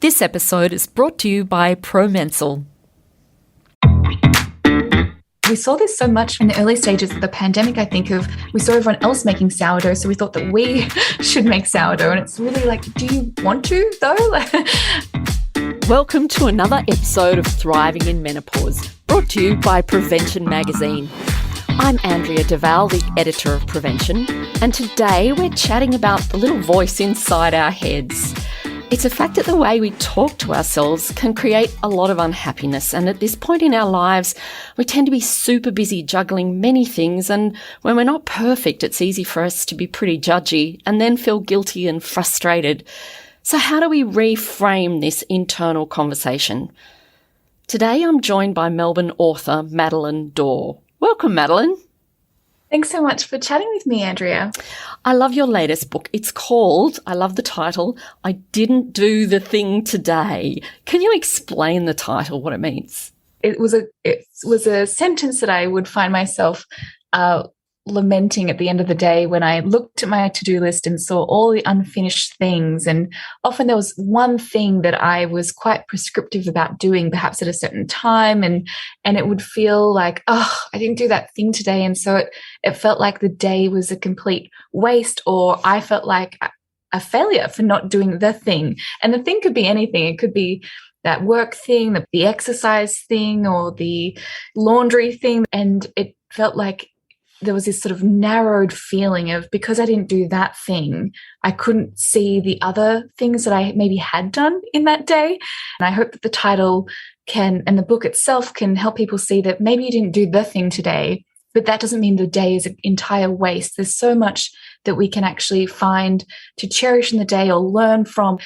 This episode is brought to you by ProMensal. We saw this so much in the early stages of the pandemic, I think, we saw everyone else making sourdough, so we thought that we should make sourdough. And it's really like, do you want to, though? Welcome to another episode of Thriving in Menopause, brought to you by Prevention Magazine. I'm Andrea Duval, the editor of Prevention, and today we're chatting about the little voice inside our heads. It's a fact that the way we talk to ourselves can create a lot of unhappiness, and at this point in our lives, we tend to be super busy juggling many things, and when we're not perfect, it's easy for us to be pretty judgy and then feel guilty and frustrated. So how do we reframe this internal conversation? Today I'm joined by Melbourne author Madeline Dorr. Welcome, Madeline. Thanks so much for chatting with me, Andrea. I love your latest book. It's called, I love the title, I Didn't Do the Thing Today. Can you explain the title, what it means? It was a sentence that I would find myself lamenting at the end of the day when I looked at my to-do list and saw all the unfinished things. And often there was one thing that I was quite prescriptive about doing, perhaps at a certain time, and it would feel like, oh, I didn't do that thing today. And so it felt like the day was a complete waste, or I felt like a failure for not doing the thing. And the thing could be anything. It could be that work thing, the exercise thing, or the laundry thing. And it felt like there was this sort of narrowed feeling of, because I didn't do that thing, I couldn't see the other things that I maybe had done in that day. And I hope that the title can, and the book itself, can help people see that maybe you didn't do the thing today, but that doesn't mean the day is an entire waste. There's so much that we can actually find to cherish in the day or learn from.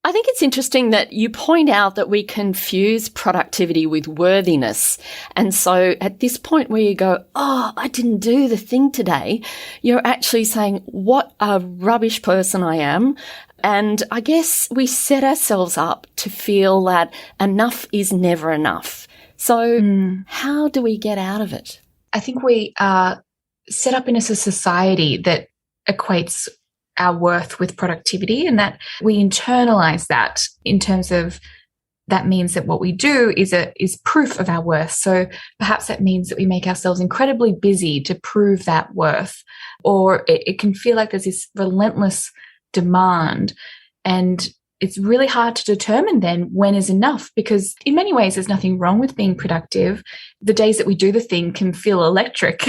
I think it's interesting that you point out that we confuse productivity with worthiness. And so at this point where you go, oh, I didn't do the thing today, you're actually saying, what a rubbish person I am. And I guess we set ourselves up to feel that enough is never enough. So how do we get out of it? I think we are set up in a society that equates our worth with productivity, and that we internalize that in terms of that means that what we do is proof of our worth. So perhaps that means that we make ourselves incredibly busy to prove that worth, or it can feel like there's this relentless demand, and it's really hard to determine then when is enough, because in many ways there's nothing wrong with being productive. The days that we do the thing can feel electric.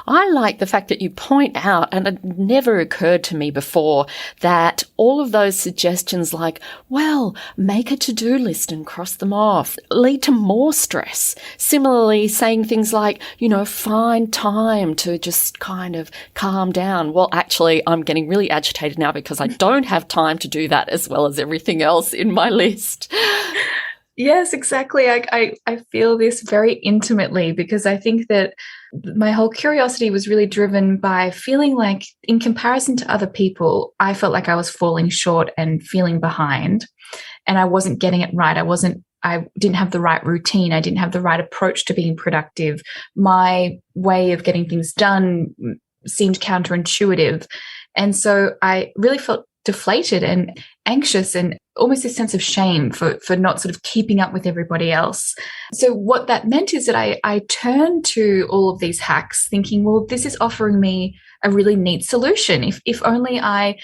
I like the fact that you point out, and it never occurred to me before, that all of those suggestions like, well, make a to-do list and cross them off, lead to more stress. Similarly, saying things like, find time to just kind of calm down. Well, actually, I'm getting really agitated now because I don't have time to do that as well as everything else in my list. Yes, exactly. I feel this very intimately, because I think that my whole curiosity was really driven by feeling like, in comparison to other people, I felt like I was falling short and feeling behind, and I wasn't getting it right. I didn't have the right routine. I didn't have the right approach to being productive. My way of getting things done seemed counterintuitive. And so I really felt deflated and anxious, and almost this sense of shame for not sort of keeping up with everybody else. So what that meant is that I turned to all of these hacks thinking, well, this is offering me a really neat solution. If only I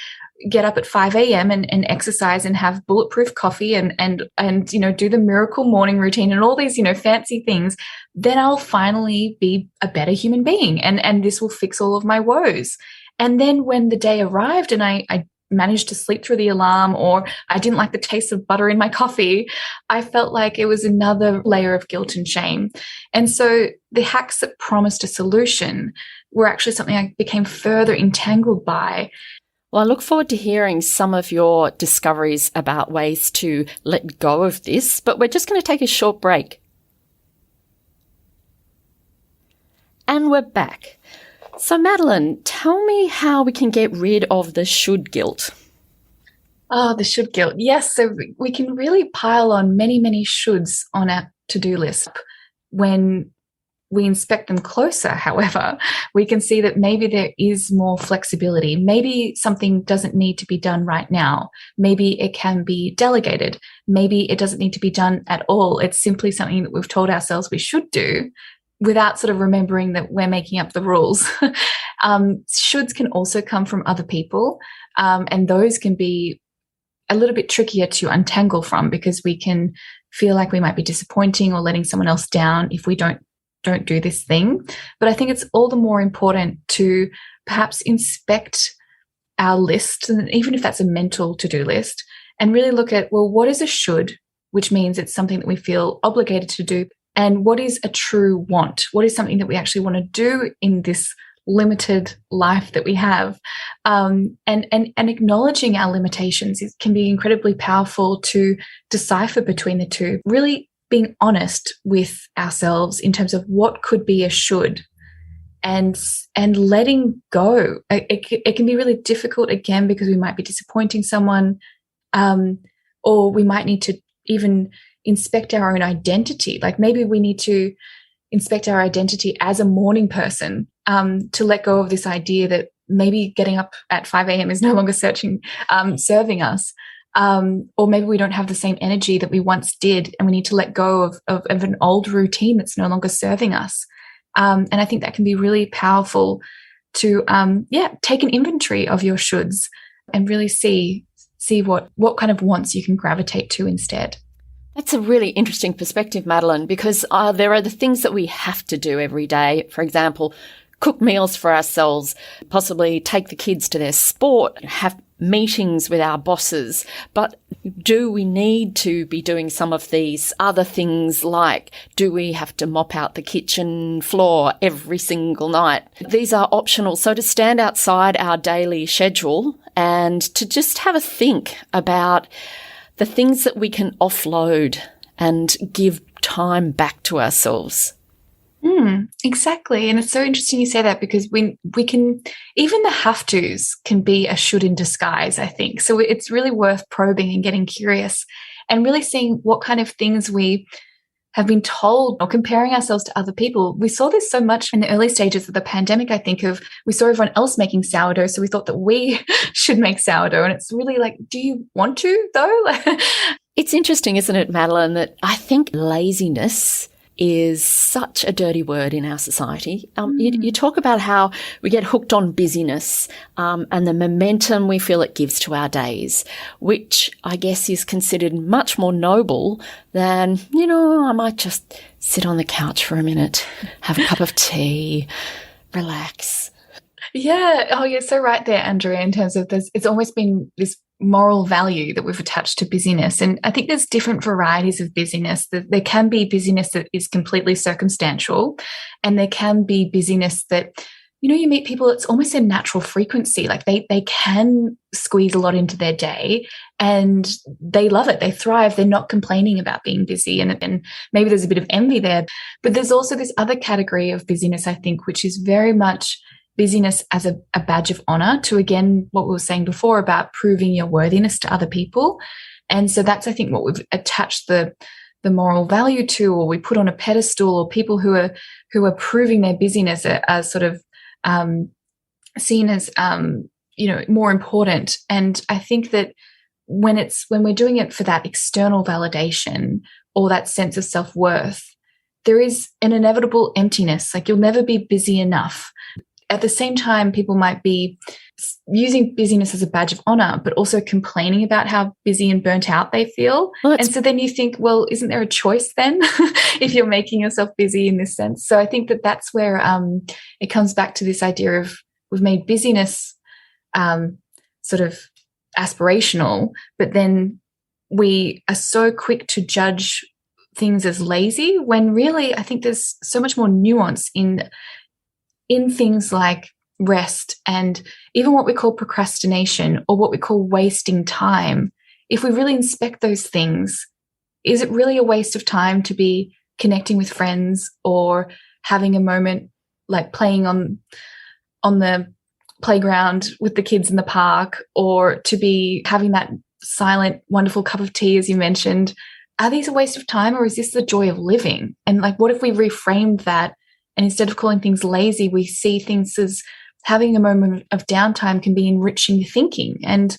get up at 5 a.m. and exercise and have bulletproof coffee and do the miracle morning routine and all these, fancy things, then I'll finally be a better human being, and this will fix all of my woes. And then when the day arrived and I managed to sleep through the alarm, or I didn't like the taste of butter in my coffee, I felt like it was another layer of guilt and shame. And so the hacks that promised a solution were actually something I became further entangled by. Well, I look forward to hearing some of your discoveries about ways to let go of this, but we're just going to take a short break. And we're back. So, Madeline, tell me how we can get rid of the should guilt. Oh, the should guilt. Yes, so we can really pile on many, many shoulds on our to-do list when we inspect them closer, however, we can see that maybe there is more flexibility. Maybe something doesn't need to be done right now. Maybe it can be delegated. Maybe it doesn't need to be done at all. It's simply something that we've told ourselves we should do without sort of remembering that we're making up the rules. Shoulds can also come from other people, and those can be a little bit trickier to untangle from, because we can feel like we might be disappointing or letting someone else down if we don't do this thing. But I think it's all the more important to perhaps inspect our list, and even if that's a mental to-do list, and really look at, well, what is a should, which means it's something that we feel obligated to do, and what is a true want? What is something that we actually want to do in this limited life that we have? And acknowledging our limitations can be incredibly powerful to decipher between the two. Really being honest with ourselves in terms of what could be a should, and letting go. It can be really difficult, again, because we might be disappointing someone, or we might need to even inspect our own identity. Like maybe we need to inspect our identity as a morning person, to let go of this idea that maybe getting up at 5 a.m. is no longer serving us. Or maybe we don't have the same energy that we once did, and we need to let go of an old routine that's no longer serving us. And I think that can be really powerful to, take an inventory of your shoulds and really see what kind of wants you can gravitate to instead. That's a really interesting perspective, Madeline, because there are the things that we have to do every day. For example, cook meals for ourselves, possibly take the kids to their sport, have meetings with our bosses. But do we need to be doing some of these other things, like do we have to mop out the kitchen floor every single night? These are optional. So to stand outside our daily schedule and to just have a think about the things that we can offload and give time back to ourselves. Exactly. And it's so interesting you say that, because we can, even the have-tos can be a should in disguise, I think. So it's really worth probing and getting curious and really seeing what kind of things we have been told, or comparing ourselves to other people. We saw this so much in the early stages of the pandemic, I think, we saw everyone else making sourdough, so we thought that we should make sourdough. And it's really like, do you want to, though? It's interesting, isn't it, Madeline, that I think laziness is such a dirty word in our society. You talk about how we get hooked on busyness, and the momentum we feel it gives to our days, which I guess is considered much more noble than, I might just sit on the couch for a minute, have a cup of tea, relax. Yeah. Oh, you're so right there, Andrea, in terms of this. It's almost been this moral value that we've attached to busyness. And I think there's different varieties of busyness. There can be busyness that is completely circumstantial, and there can be busyness that, you meet people, it's almost a natural frequency. Like they can squeeze a lot into their day and they love it. They thrive. They're not complaining about being busy. And maybe there's a bit of envy there. But there's also this other category of busyness, I think, which is very much busyness as a badge of honor to, again, what we were saying before about proving your worthiness to other people. And so that's, I think, what we've attached the moral value to, or we put on a pedestal, or people who are proving their busyness are sort of seen as more important. And I think that when we're doing it for that external validation or that sense of self-worth, there is an inevitable emptiness. Like, you'll never be busy enough. At the same time, people might be using busyness as a badge of honor, but also complaining about how busy and burnt out they feel. And so then you think, well, isn't there a choice then if you're making yourself busy in this sense? So I think that that's where it comes back to this idea of, we've made busyness sort of aspirational, but then we are so quick to judge things as lazy, when really I think there's so much more nuance in things like rest and even what we call procrastination, or what we call wasting time. If we really inspect those things, is it really a waste of time to be connecting with friends, or having a moment like playing on the playground with the kids in the park, or to be having that silent, wonderful cup of tea, as you mentioned? Are these a waste of time, or is this the joy of living? And like, what if we reframed that And instead of calling things lazy, we see things as having a moment of downtime can be enriching thinking. And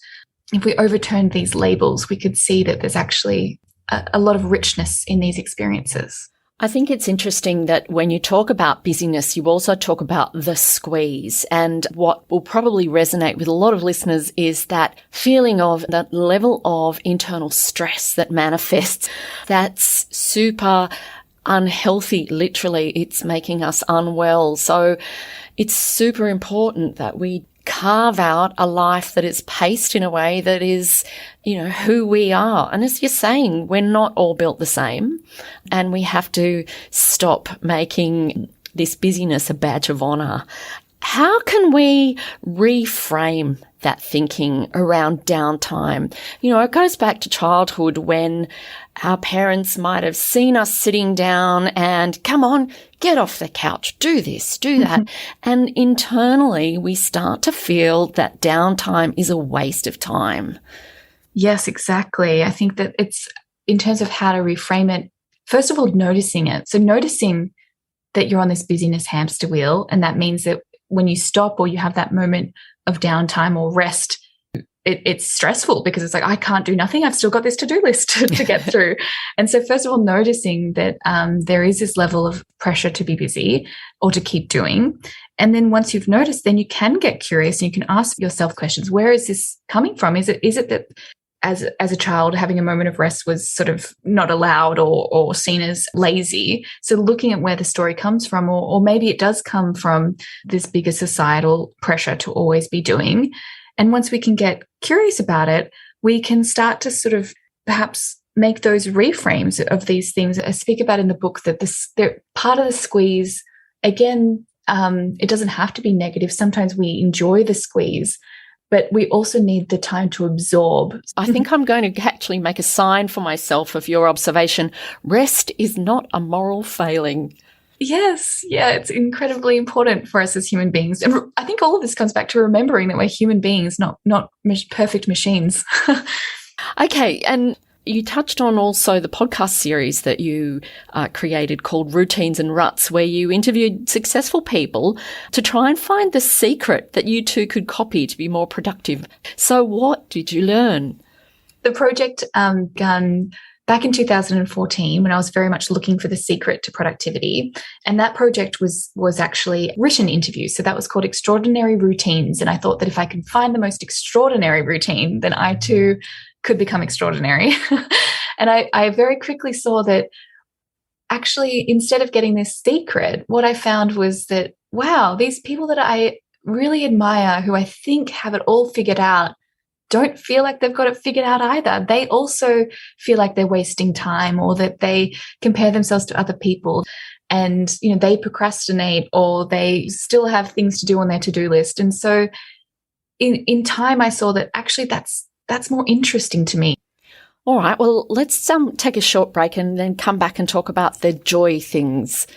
if we overturn these labels, we could see that there's actually a lot of richness in these experiences. I think it's interesting that when you talk about busyness, you also talk about the squeeze. And what will probably resonate with a lot of listeners is that feeling of that level of internal stress that manifests. That's super unhealthy. Literally, it's making us unwell. So it's super important that we carve out a life that is paced in a way that is, who we are. And as you're saying, we're not all built the same, and we have to stop making this busyness a badge of honor. How can we reframe that thinking around downtime? It goes back to childhood when our parents might have seen us sitting down and, come on, get off the couch, do this, do that. And internally, we start to feel that downtime is a waste of time. Yes, exactly. I think that it's, in terms of how to reframe it, first of all, noticing it. So noticing that you're on this busyness hamster wheel, and that means that when you stop or you have that moment of downtime or rest, it's stressful because it's like, I can't do nothing. I've still got this to-do list to get through. And so first of all, noticing that there is this level of pressure to be busy or to keep doing. And then once you've noticed, then you can get curious and you can ask yourself questions. Where is this coming from? Is it that as a child, having a moment of rest was sort of not allowed or seen as lazy? So looking at where the story comes from, or maybe it does come from this bigger societal pressure to always be doing. And once we can get curious about it, we can start to sort of perhaps make those reframes of these things. I speak about in the book that they're part of the squeeze. Again, it doesn't have to be negative. Sometimes we enjoy the squeeze, but we also need the time to absorb. I think I'm going to actually make a sign for myself of your observation. Rest is not a moral failing. Yes. Yeah, it's incredibly important for us as human beings. And I think all of this comes back to remembering that we're human beings, not perfect machines. Okay. And you touched on also the podcast series that you created called Routines and Ruts, where you interviewed successful people to try and find the secret that you too could copy to be more productive. So what did you learn? The project began back in 2014 when I was very much looking for the secret to productivity. And that project was actually written interviews. So that was called Extraordinary Routines. And I thought that if I could find the most extraordinary routine, then I too could become extraordinary. And I very quickly saw that actually, instead of getting this secret, what I found was that, wow, these people that I really admire, who I think have it all figured out, don't feel like they've got it figured out either. They also feel like they're wasting time, or that they compare themselves to other people and, they procrastinate, or they still have things to do on their to-do list. And so in time, I saw that actually that's more interesting to me. All right. Well, let's take a short break and then come back and talk about the joy things.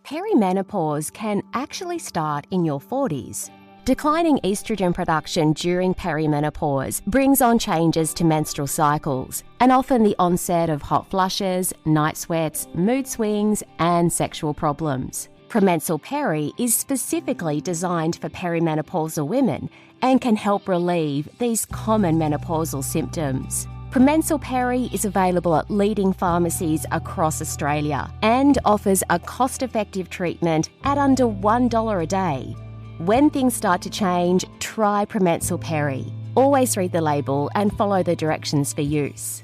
Perimenopause can actually start in your 40s. Declining estrogen production during perimenopause brings on changes to menstrual cycles and often the onset of hot flushes, night sweats, mood swings, and sexual problems. Promensal Peri is specifically designed for perimenopausal women and can help relieve these common menopausal symptoms. Promensal Peri is available at leading pharmacies across Australia and offers a cost-effective treatment at under $1 a day. When things start to change, try Promensal Peri. Always read the label and follow the directions for use.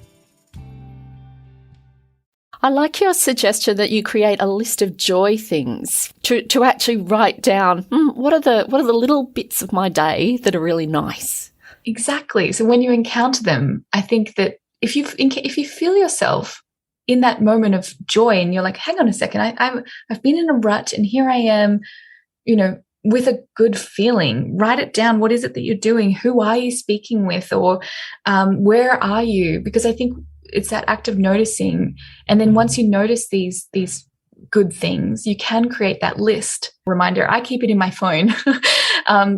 I like your suggestion that you create a list of joy things to actually write down, what are the little bits of my day that are really nice? Exactly. So when you encounter them, I think that if you feel yourself in that moment of joy and you're like, hang on a second, I've been in a rut and here I am, with a good feeling, write it down. What is it that you're doing? Who are you speaking with? Or where are you? Because I think it's that act of noticing. And then once you notice these good things, you can create that list. Reminder, I keep it in my phone.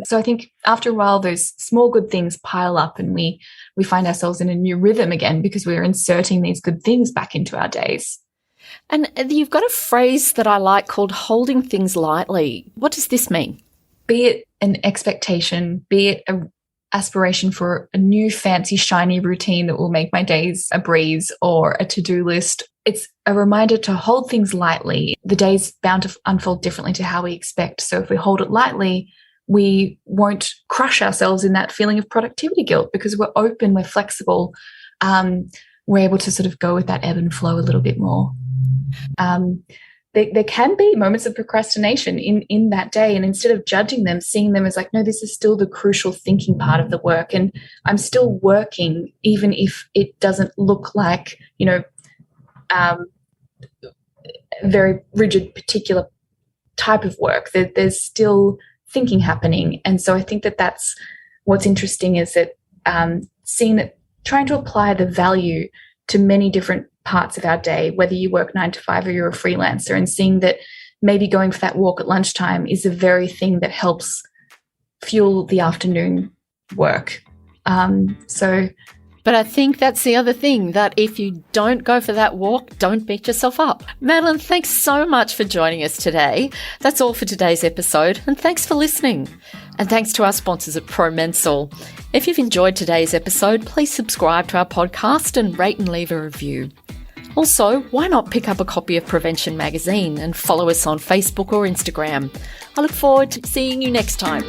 So I think after a while, those small good things pile up and we find ourselves in a new rhythm again because we're inserting these good things back into our days. And you've got a phrase that I like called holding things lightly. What does this mean? Be it an expectation, be it an aspiration for a new fancy shiny routine that will make my days a breeze or a to-do list, it's a reminder to hold things lightly. The day's bound to unfold differently to how we expect. So if we hold it lightly, we won't crush ourselves in that feeling of productivity guilt because we're open, we're flexible, we're able to sort of go with that ebb and flow a little bit more. There can be moments of procrastination in that day, and instead of judging them, seeing them as like, no, this is still the crucial thinking part of the work, and I'm still working even if it doesn't look like, very rigid particular type of work. There's still thinking happening. And so I think that that's what's interesting, is that seeing that, trying to apply the value to many different parts of our day, whether you work 9 to 5 or you're a freelancer, and seeing that maybe going for that walk at lunchtime is the very thing that helps fuel the afternoon work. But I think that's the other thing, that if you don't go for that walk, don't beat yourself up. Madeline, thanks so much for joining us today. That's all for today's episode, and thanks for listening. And thanks to our sponsors at ProMensal. If you've enjoyed today's episode, please subscribe to our podcast and rate and leave a review. Also, why not pick up a copy of Prevention Magazine and follow us on Facebook or Instagram? I look forward to seeing you next time.